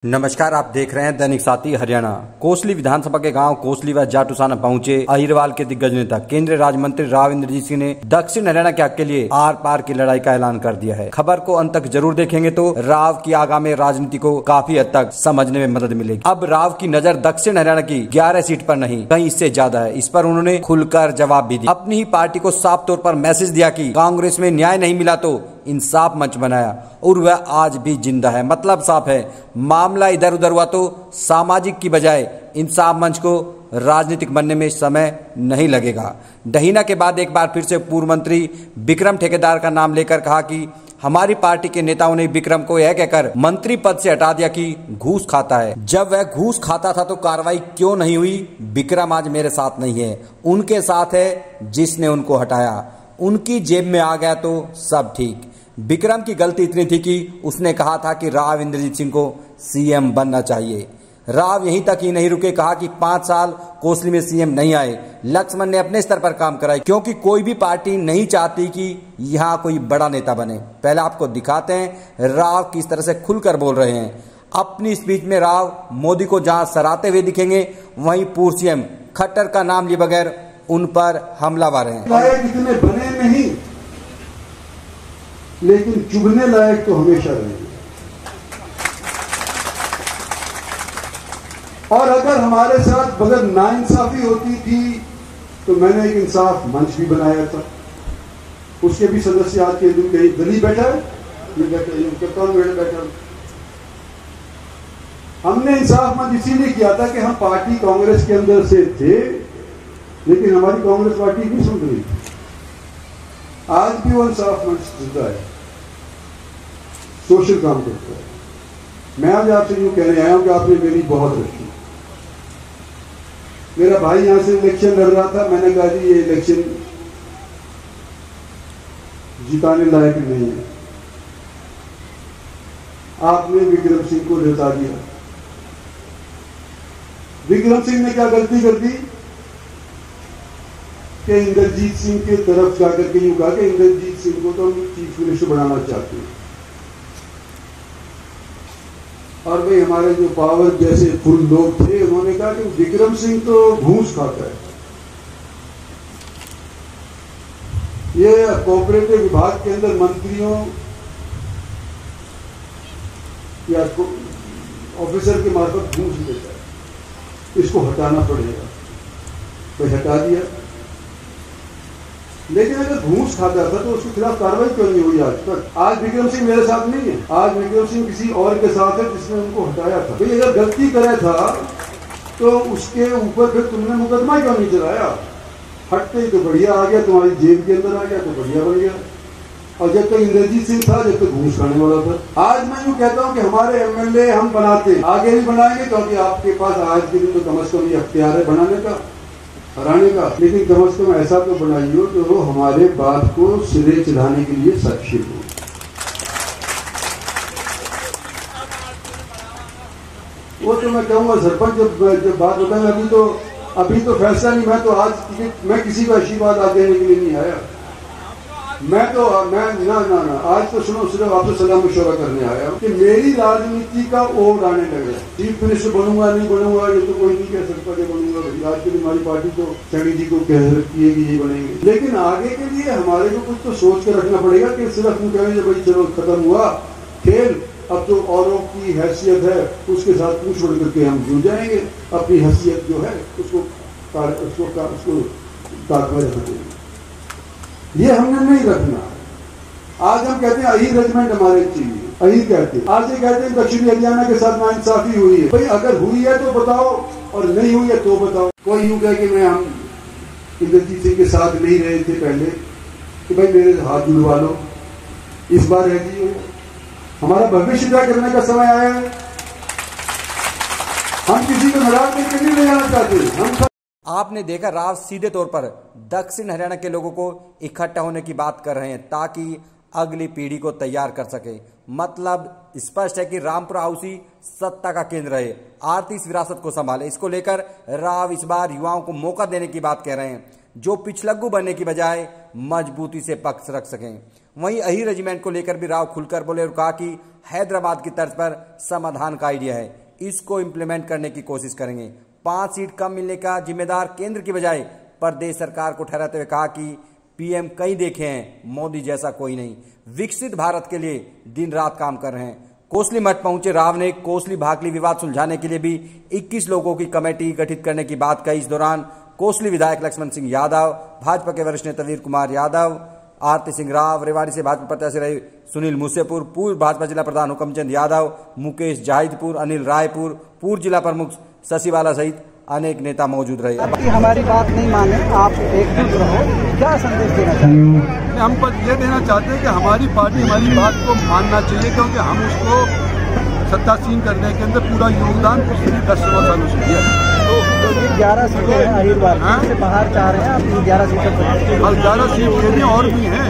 नमस्कार, आप देख रहे हैं दैनिक साथी हरियाणा। कोसली विधानसभा के गांव कोसली व जाटूसाना पहुंचे अहिरवाल के दिग्गज नेता केंद्रीय राज्य मंत्री राव इंद्रजीत सिंह ने दक्षिण हरियाणा के हक के लिए आर पार की लड़ाई का ऐलान कर दिया है। खबर को अंत तक जरूर देखेंगे तो राव की आगामी राजनीति को काफी हद तक समझने में मदद मिलेगी। अब राव की नजर दक्षिण हरियाणा की 11 सीट पर नहीं, कहीं इससे ज्यादा है। इस पर उन्होंने खुलकर जवाब भी दिया। अपनी ही पार्टी को साफ तौर पर मैसेज दिया कि कांग्रेस में न्याय नहीं मिला तो इंसाफ मंच बनाया और वह आज भी जिंदा है। मतलब साफ है, मामला इधर उधर हुआ तो सामाजिक की बजाय इंसाफ मंच को राजनीतिक बनने में समय नहीं लगेगा। डहीना के बाद एक बार फिर से पूर्व मंत्री विक्रम ठेकेदार का नाम लेकर कहा कि हमारी पार्टी के नेताओं ने विक्रम को यह कहकर मंत्री पद से हटा दिया कि घूस खाता है। जब वह घूस खाता था तो कार्रवाई क्यों नहीं हुई? विक्रम आज मेरे साथ नहीं है, उनके साथ है जिसने उनको हटाया। उनकी जेब में आ गया तो सब ठीक। विक्रम की गलती इतनी थी कि उसने कहा था कि राव इंद्रजीत सिंह को सीएम बनना चाहिए। राव यहीं तक ही नहीं रुके, कहा कि 5 साल कोसली में सीएम नहीं आए। लक्ष्मण ने अपने स्तर पर काम कराई, क्योंकि कोई भी पार्टी नहीं चाहती कि यहाँ कोई बड़ा नेता बने। पहले आपको दिखाते हैं राव किस तरह से खुलकर बोल रहे हैं। अपनी स्पीच में राव मोदी को जहां सराहते हुए दिखेंगे, वहीं पूर्व सीएम खट्टर का नाम लिए बगैर उन पर हमलावर हैं। इतने बने नहीं, लेकिन चुभने लायक तो हमेशा रहेंगे। और अगर हमारे साथ बगैर नाइंसाफी होती थी तो मैंने एक इंसाफ मंच भी बनाया था। उसके भी सदस्य आज के दिन कहीं दिल्ली बैठा है, बैठा। हमने इंसाफ मंच इसीलिए किया था कि हम पार्टी कांग्रेस के अंदर से थे, लेकिन हमारी कांग्रेस पार्टी नहीं सुन रही। आज भी वो इंसाफ मंच जिंदा है, सोशल काम करता है। मैं आज आपसे यूं कहने आया हूं कि आपने मेरी बहुत रखी। मेरा भाई यहां से इलेक्शन लड़ रहा था, मैंने कहा जी ये इलेक्शन जिताने लायक नहीं है। आपने विक्रम सिंह को जिता दिया। विक्रम सिंह ने क्या गलती कर दी कि इंद्रजीत सिंह के तरफ जाकर के यूं कहा कि इंद्रजीत सिंह को तो हम चीफ मिनिस्टर बनाना चाहते हैं। और भाई हमारे जो पावर जैसे फुल लोग थे, उन्होंने कहा कि विक्रम सिंह तो घूस खाता है। ये कोऑपरेटिव विभाग के अंदर मंत्रियों या ऑफिसर के मार्फत घूस देता है, इसको हटाना पड़ेगा। तो हटा दिया। लेकिन अगर घूस खाता था तो उसके खिलाफ कार्रवाई क्यों नहीं हुई आज तक? आज विक्रम सिंह मेरे साथ नहीं है, आज विक्रम सिंह किसी और के साथ है जिसने उनको हटाया था। भाई अगर गलती करे था तो उसके ऊपर फिर तुमने मुकदमा क्यों नहीं चलाया? हटते ही तो बढ़िया आ गया, तुम्हारी जेब के अंदर आ गया तो बढ़िया बन गया। और जब तक इंद्रजीत सिंह था, जब तक घूस खाने वाला था। आज मैं यूं कहता हूं कि हमारे एमएलए हम बनाते, आगे भी बनाएंगे, क्योंकि आपके पास आज के दिन तो कम से कम ये अख्तियार है बनाने का, हराने का। लेकिन कम से कम ऐसा तो बनाइए तो वो हमारे बात को सिरे चढ़ाने के लिए सक्षम हो। वो तो मैं कहूंगा सरपंच जब बात बताएं, अभी तो फैसला नहीं। मैं तो आज मैं किसी का आशीर्वाद आज देने के लिए नहीं आया। मैं ना आज तो सुनो, सिर्फ आपसे सलाह मशवरा करने आया हूं कि मेरी राजनीति का ओर आने लगा। चीफ मिनिस्टर बनूंगा नहीं बनूंगा ये तो कोई नहीं कह सकता कि बनूंगा। आज के लिए हमारी पार्टी तो चंडी जी को कह रखी है कि ये बनेंगे, लेकिन आगे के लिए हमारे को कुछ तो सोच कर रखना पड़ेगा कि सिर्फ हम कहेंगे भाई चलो खत्म हुआ खेल, अब जो औरों की हैसियत है उसके साथ पूछ बढ़ करके हम जुड़ जाएंगे। अपनी हैसियत जो है उसको ताकत रखेंगे। ये हमने नहीं रखना। आज हम कहते हैं अहीर रेजिमेंट हमारे चाहिए, अहीर कहते हैं। आज ये कहते हैं दक्षिणी हरियाणा के साथ नाइंसाफी हुई है। भाई अगर हुई है तो बताओ, और नहीं हुई है तो बताओ। कोई यूं कहे कि मैं हम इंद्रजीत सिंह के साथ नहीं रहे थे पहले, कि भाई मेरे हाथ जुड़वा लो, इस बार रह जी। हमारा भविष्य तय करने का समय आया है। हम किसी को नाराज करके नहीं ले जाना चाहते। हम आपने देखा राव सीधे तौर पर दक्षिण हरियाणा के लोगों को इकट्ठा होने की बात कर रहे हैं ताकि अगली पीढ़ी को तैयार कर सके। मतलब स्पष्ट है कि रामपुरा हाउस ही सत्ता का केंद्र है, आर्थिक इस विरासत को संभाले। इसको लेकर राव इस बार युवाओं को मौका देने की बात कह रहे हैं, जो पिछलग्गू बनने की बजाय मजबूती से पक्ष रख सकें। वहीं अहीर रेजिमेंट को लेकर भी राव खुलकर बोले और कहा कि हैदराबाद की तर्ज पर समाधान का आइडिया है, इसको इम्प्लीमेंट करने की कोशिश करेंगे। 5 सीट कम मिलने का जिम्मेदार केंद्र की बजाय प्रदेश सरकार को ठहराते हुए कहा कि पीएम कई देखे हैं, मोदी जैसा कोई नहीं, विकसित भारत के लिए दिन रात काम कर रहे हैं। कोसली मठ पहुंचे राव ने कोसली भाकली विवाद सुलझाने के लिए भी 21 लोगों की कमेटी गठित करने की बात कही। इस दौरान कोसली विधायक लक्ष्मण सिंह यादव, भाजपा के वरिष्ठ नेता वीर कुमार यादव, आरती सिंह राव, रेवाड़ी से भाजपा प्रत्याशी रहे सुनील मूसेपुर, पूर्व भाजपा जिला प्रधान हुकमचंद यादव, मुकेश जाहिदपुर, अनिल रायपुर, पूर्व जिला प्रमुख शशिवाला सहित अनेक नेता मौजूद रहे। आपकी हमारी बात नहीं माने, आप एकजुट रहो, क्या संदेश देना चाहिए? हम पर ये देना चाहते हैं कि हमारी पार्टी हमारी बात को मानना चाहिए, क्योंकि हम उसको सत्तासीन करने के अंदर पूरा योगदान पिछले 10 सालों से दिया है। तो 11 सीटें हैं अहिरवाल से बाहर चाह रहे हैं, आप 11 सीटें पर। और 11 सीट के भी और भी हैं,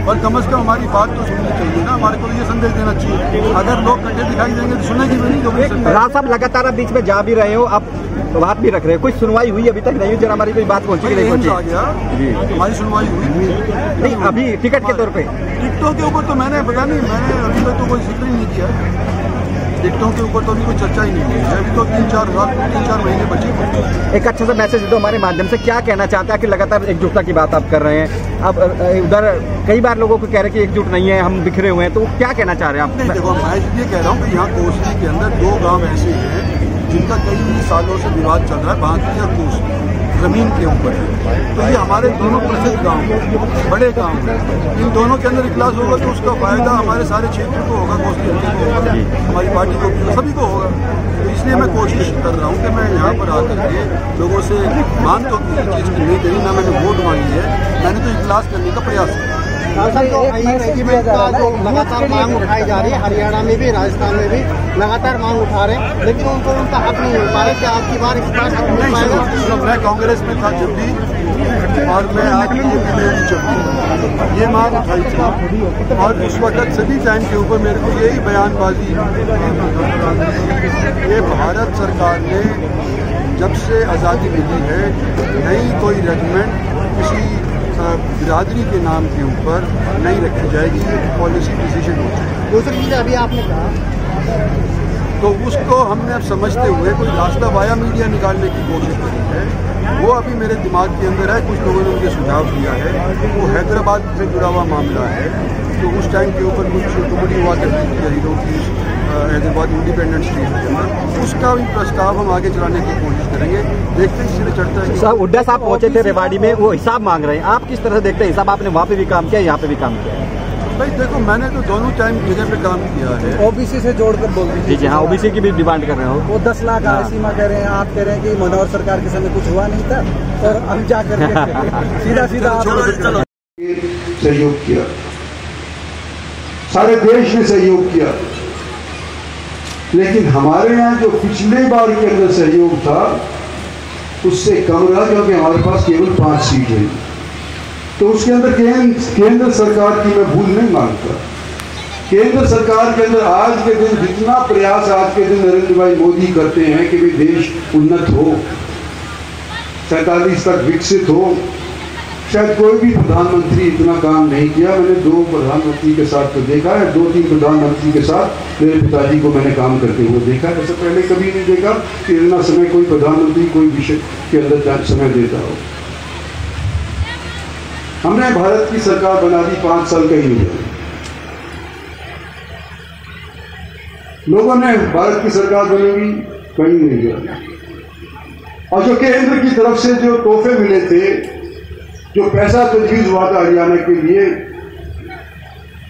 और कम से कम हमारी बात तो सुननी चाहिए ना। हमारे को ये संदेश देना चाहिए, अगर लोग कटे दिखाई देंगे तो सुनेगी भी नहीं। जो राव साहब लगातार आप बीच में जा भी रहे हो, अब बात भी रख रहे हैं, कोई सुनवाई हुई अभी तक नहीं हुई? जरा हमारी कोई बात पहुंची नहीं पहुंची? आ गया हमारी सुनवाई हुई नहीं, अभी टिकट के तौर पे टिकटों के ऊपर तो मैंने पता नहीं, मैंने अभी तक तो कोई जिक्र ही नहीं किया। टिकटों के ऊपर तो अभी कोई चर्चा ही नहीं हुई है। अभी तो 3-4 महीने बचे। एक अच्छा सा मैसेज दो हमारे माध्यम से, क्या कहना चाहता है कि लगातार एकजुटता की बात आप कर रहे हैं, अब उधर कई बार लोगों को कह रहे हैं कि एकजुट नहीं है, हम बिखरे हुए हैं, तो क्या कहना चाह रहे हैं आप? नहीं, देखो मैं ये कह रहा हूँ कि यहाँ कोसली के अंदर 2 गाँव ऐसे हैं जिनका कई सालों से विवाद चल रहा है, भाकली और कोसली जमीन के ऊपर है। तो ये हमारे दोनों प्रसिद्ध गांव, बड़े गांव हैं, इन दोनों के अंदर इखलास होगा तो उसका फायदा हमारे सारे क्षेत्र को होगा, कोसली को होगा, हमारी पार्टी को, सभी को होगा। तो इसलिए मैं कोशिश कर रहा हूँ कि मैं यहाँ पर आकर के लोगों से मांग तो किसी चीज़ की नहीं करी, ना मैंने वोट मांगी है, मैंने तो इखलास करने का प्रयास किया। लगातार मांग उठाई जा रही है, हरियाणा में भी, राजस्थान में भी लगातार मांग उठा रहे हैं, लेकिन उनको उनका हक नहीं मिल पा रहा। क्या आपकी बार इस बार हक मिल पाएगा? मैं कांग्रेस में था जब भी, और मैं आज ये मांग उठाई थी, और उस वक्त सभी टाइम के ऊपर मेरे को यही बयानबाजी, ये भारत सरकार ने जब से आज़ादी मिली है नई कोई रेजिमेंट किसी बिरादरी के नाम के ऊपर नहीं रखी जाएगी, ये पॉलिसी डिसीजन होता है। दूसरी चीज़ अभी आपने कहा, तो उसको हमने अब समझते हुए कोई रास्ता वाया मीडिया निकालने की कोशिश करी है, वो अभी मेरे दिमाग के अंदर है। कुछ लोगों ने मुझे सुझाव दिया है, वो हैदराबाद से जुड़ा हुआ मामला है, तो उस टाइम के ऊपर कुछ टुकड़ी हुआ करती थी शहीदों की हैदराबाद इंडिपेंडेंट स्टेट के अंदर, उसका भी प्रस्ताव हम आगे चलाने की कोशिश करेंगे। देखते हैं इसलिए चढ़ता है। साहब हुड्डा साहब पहुंचे थे रेवाड़ी में, वो हिसाब मांग रहे हैं, आप किस तरह से देखते हैं हिसाब? आपने वहाँ पे भी काम किया, यहाँ पे भी काम किया? भाई देखो, मैंने तो दोनों टाइम जगह पे काम किया है। ओबीसी से जोड़कर बोल दीजिए। जी हाँ, ओबीसी की भी डिमांड कर रहे हो। वो 10 लाख आय सीमा कह रहे हैं, आप कह रहे हैं कि मनोहर सरकार के समय कुछ हुआ नहीं था, और अब जाकर सीधा सहयोग किया, सारे देश ने सहयोग किया, लेकिन हमारे यहाँ जो पिछले बार के अंदर सहयोग था उससे कम रहा, क्योंकि हमारे पास केवल 5 सीट है। तो उसके अंदर केंद्र सरकार की मैं भूल नहीं मानता। केंद्र सरकार के अंदर आज के दिन जितना प्रयास आज के दिन नरेंद्र भाई मोदी करते हैं कि भी देश उन्नत हो, 47 तक विकसित हो, शायद कोई भी प्रधानमंत्री इतना काम नहीं किया। मैंने 2 प्रधानमंत्री के साथ तो देखा है, 2-3 प्रधानमंत्री के साथ मेरे पिताजी को मैंने काम करते हुए देखा है। ऐसे पहले कभी नहीं देखा कि इतना समय कोई प्रधानमंत्री कोई विषय के अंदर समय देता हो। हमने भारत की सरकार बना दी, 5 साल का ही नहीं है। लोगों ने भारत की सरकार बनेगी कहीं नहीं गया, और जो केंद्र की तरफ से जो तोहफे मिले थे, जो पैसा तजवीज़ हुआ था हरियाणा के लिए,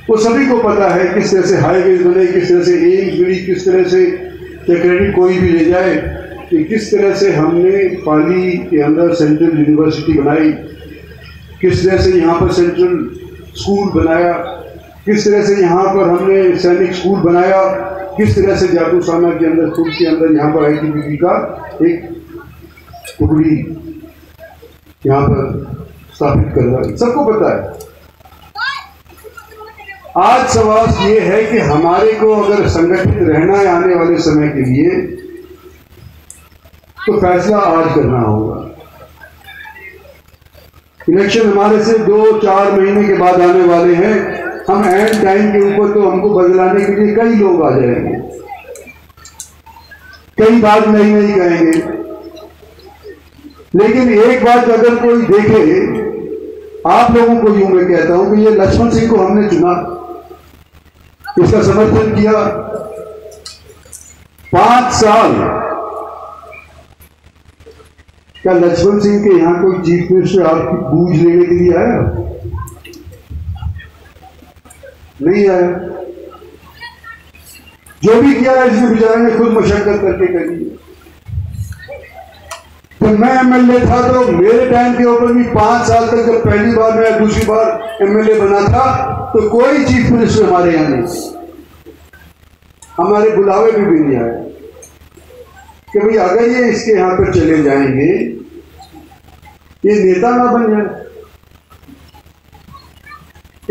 वो सभी को पता है। किस तरह से हाईवे बने, किस तरह से एम्स बनी, किस तरह से क्रेडिट कोई भी ले जाए कि किस तरह से हमने पाली के अंदर सेंट्रल यूनिवर्सिटी बनाई, किस तरह से यहाँ पर सेंट्रल स्कूल बनाया, किस तरह से यहाँ पर हमने सैनिक स्कूल बनाया, किस तरह से जादूसाना के अंदर खुद के अंदर यहाँ पर ITBP का एक टुकड़ी यहाँ पर स्थापित करवाई, सबको पता है। आज सवाल ये है कि हमारे को अगर संगठित रहना है आने वाले समय के लिए, तो फैसला आज करना होगा। इलेक्शन हमारे से 2-4 महीने के बाद आने वाले हैं। हम एंड टाइम के ऊपर तो हमको बदलाने के लिए कई लोग आ जाएंगे, कई बात नई नई कहेंगे, लेकिन एक बात अगर कोई देखे, आप लोगों को यूं मैं कहता हूं कि ये लक्ष्मण सिंह को हमने चुना, इसका समर्थन किया 5 साल। क्या लक्ष्मण सिंह के यहां कोई चीफ मिनिस्टर आपकी बूझ लेने के लिए आया? नहीं आया। जो भी किया है इसने बेचारे ने खुद मशक्कत करके करी। तो मैं एमएलए था तो मेरे टाइम के ऊपर भी 5 साल तक, जब पहली बार मैं दूसरी बार एमएलए बना था, तो कोई चीफ मिनिस्टर हमारे यहां नहीं, हमारे बुलावे भी नहीं आए कि भाई अगर ये इसके यहां पर चले जाएंगे, ये नेता ना बन जाए।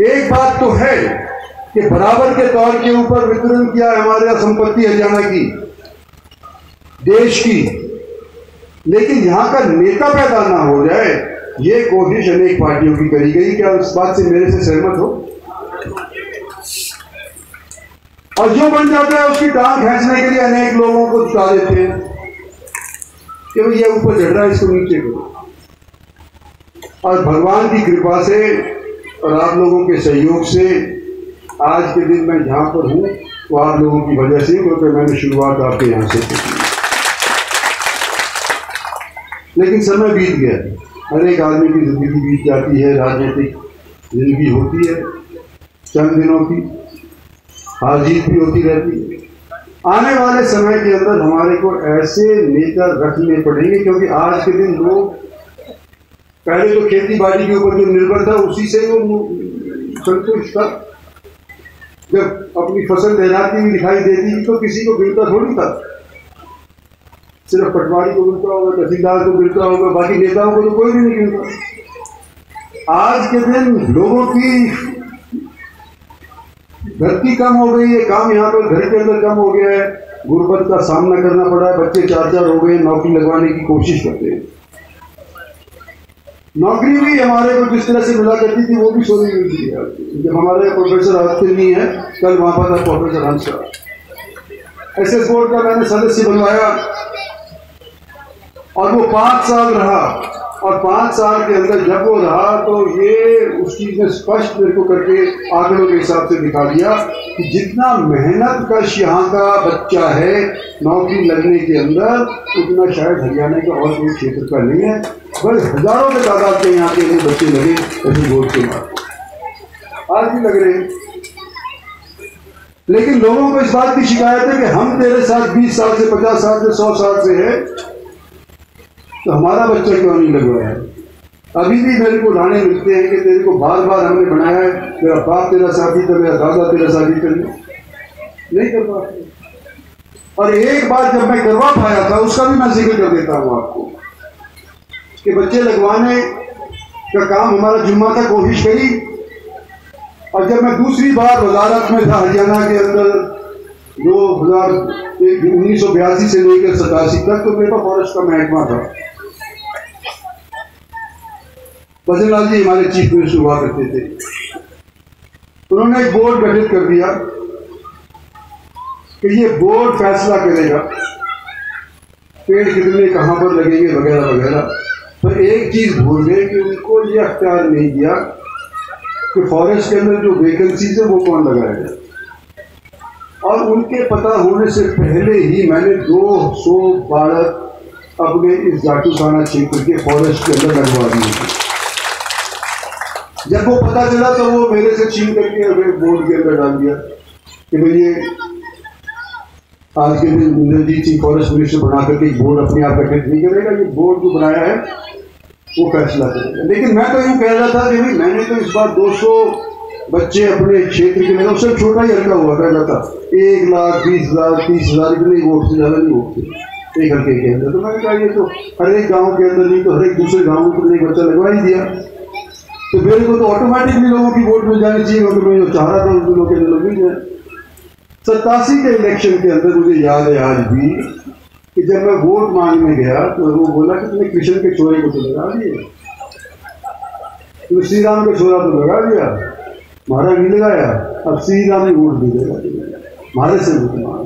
एक बात तो है कि बराबर के तौर के ऊपर वितरण किया हमारे यहां संपत्ति हरियाणा की, देश की, लेकिन यहां का नेता पैदा ना हो जाए, ये कोशिश अनेक पार्टियों की करी गई। क्या उस बात से मेरे से सहमत हो? और जो बन जाता है उसकी टांग खींचने के लिए अनेक लोगों को जुटा देते हैं कि भाई ये ऊपर चढ़ रहा है, इसको नीचे करो। और भगवान की कृपा से और आप लोगों के सहयोग से आज के दिन मैं जहां पर हूं वो आप लोगों की वजह से, क्योंकि मैंने शुरुआत आपके यहां से की। लेकिन समय बीत गया, हर एक आदमी की जिंदगी बीत जाती है, राजनीतिक जिंदगी होती है, चंद दिनों की हार जीत भी होती रहती है। आने वाले समय के अंदर हमारे को ऐसे नेता रखने पड़ेंगे, क्योंकि आज के दिन लोग पहले तो खेती बाड़ी के ऊपर जो निर्भर था उसी से वो संतुष्ट था। जब अपनी फसल लहराती हुई दिखाई देती थी तो किसी को गिरता थोड़ी था, सिर्फ पटवारी को गिरता होगा, तहसीलदार को गिरता होगा, बाकी नेताओं को तो कोई भी नहीं गिरता। आज के दिन लोगों की धरती कम हो गई है, काम यहाँ पर घर के अंदर कम हो गया है, गुर्बत का सामना करना पड़ा है, बच्चे 4-4 हो गए, नौकरी लगवाने की कोशिश करते हैं। नौकरी भी हमारे को जिस तरह से मिला करती थी वो भी सोनी मिलती है। जब हमारे प्रोफेसर आजकल नहीं है, कल वहां पर था प्रोफेसर हंस, एसएस बोर्ड का मैंने सदस्य बनवाया और वो 5 साल रहा, और 5 साल के अंदर जब वो रहा तो ये उस चीज ने स्पष्ट मेरे को करके आंकड़ों के हिसाब से दिखा दिया कि जितना मेहनत कश यहाँ का बच्चा है नौकरी लगने के अंदर, उतना शायद हरियाणा के और कोई क्षेत्र का नहीं है। बस हजारों के तादाद के यहाँ के बच्चे लगे ऐसे बोर्ड के बाद, आज भी लग रहे हैं। लेकिन लोगों को इस बात की शिकायत है कि हम तेरे साथ 20 साल से, 50 साल से, 100 साल से है, तो हमारा बच्चा क्यों नहीं लगवाया है? अभी भी मेरे को उठाने मिलते हैं कि तेरे को बार बार हमने बनाया है, मेरा बाप तेरा साथी था, मेरा दादा तेरा साथी था, नहीं कर पाते। और एक बार जब मैं करवा पाया था उसका भी मैं जिक्र कर देता हूं आपको कि बच्चे लगवाने का काम हमारा जुम्मा था, कोशिश करी। और जब मैं दूसरी बार वजारत में था हरियाणा के अंदर 1982 से लेकर 87 तक, तो मेरे पास फॉरेस्ट का महकमा था। भजन लाल जी हमारे चीफ मिनिस्टर हुआ करते थे, उन्होंने एक बोर्ड गठित कर दिया कि ये बोर्ड फैसला करेगा पेड़ कितने कहां पर लगेंगे वगैरह वगैरह। तो एक चीज भूल गए कि उनको ये अख्तियार नहीं दिया कि फॉरेस्ट के अंदर जो वैकेंसीज है वो कौन लगाएगा। और उनके पता होने से पहले ही मैंने 200 बालक अपने इस जाटूखाना क्षेत्र के फॉरेस्ट के अंदर लगवा दिए। जब वो पता चला तो वो मेरे से छीन करके बोर्ड के अंदर डाल दिया कि भाई ये आज के दिन इंद्रजीत सिंह फॉरेस्ट मिनिस्टर बना करके एक बोर्ड अपने आप गठित नहीं करेगा, ये बोर्ड जो बनाया है वो फैसला करेगा। लेकिन मैं तो यूं कह रहा था कि भाई मैंने तो इस बार 200 बच्चे अपने क्षेत्र के लिए, उससे छोटा ही हल्का हुआ करता था, 1 लाख 20 हजार 30 हजार इतने वोट से ज्यादा नहीं वोट थे एक हल्के के अंदर। तो मैंने कहा ये तो हर एक गाँव के अंदर नहीं तो हर एक दूसरे गाँव में एक बच्चा लगवा ही दिया, तो मेरे को तो ऑटोमेटिकली लोगों की वोट मिल जानी चाहिए, क्योंकि मैं जो चाह रहा था उन लोगों के अंदर लग ही जाए। 87 के इलेक्शन के अंदर मुझे याद है आज भी कि जब मैं वोट मांगने गया तो वो बोला कि तुमने कृष्ण के छोरे को तो लगा दिए, तुमने श्री राम का छोरा तो लगा दिया, मारा नहीं लगाया, अब श्री राम ने वोट मिलेगा, मारे से वोट मारा।